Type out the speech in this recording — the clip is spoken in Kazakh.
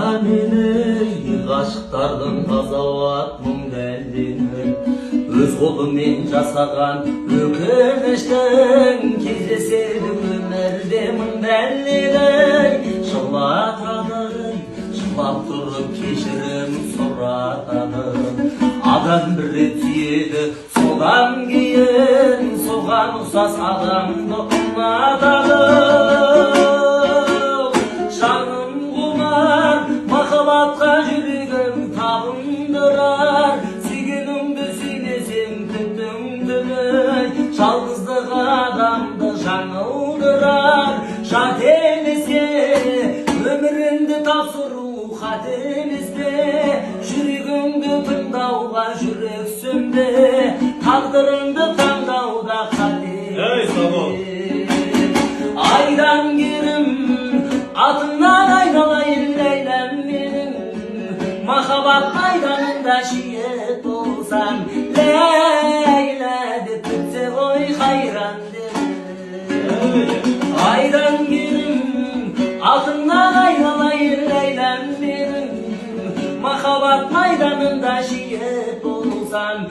Şahanini aşıklardan kazavat mundellini öz kolummen jasagan ökünüşten кездеседі өмірде мындәлледей жылатады жылап тұрып кешірім сұратады адам бір рет сүйеді содан кейін соған ұқсас адамды ұнатады жаным құмар махаббатқа жүрегім табындырар сүйгеніңді сүймесең түптің жалғыздық адамды жаңылдырар жат емеске өміріңді тапсыру хат еместе жүрегіңді тыңдауға жүрек сөнбе тағдырыңды таңдауда айдан керім атыңнан айналайын ләйләм менің махаббат майданында шиет болсаң ләйлә деп бітсе ғой хайран айдан керім атыңнан айналайын ләйләм менің махаббат майданында шиет болсаң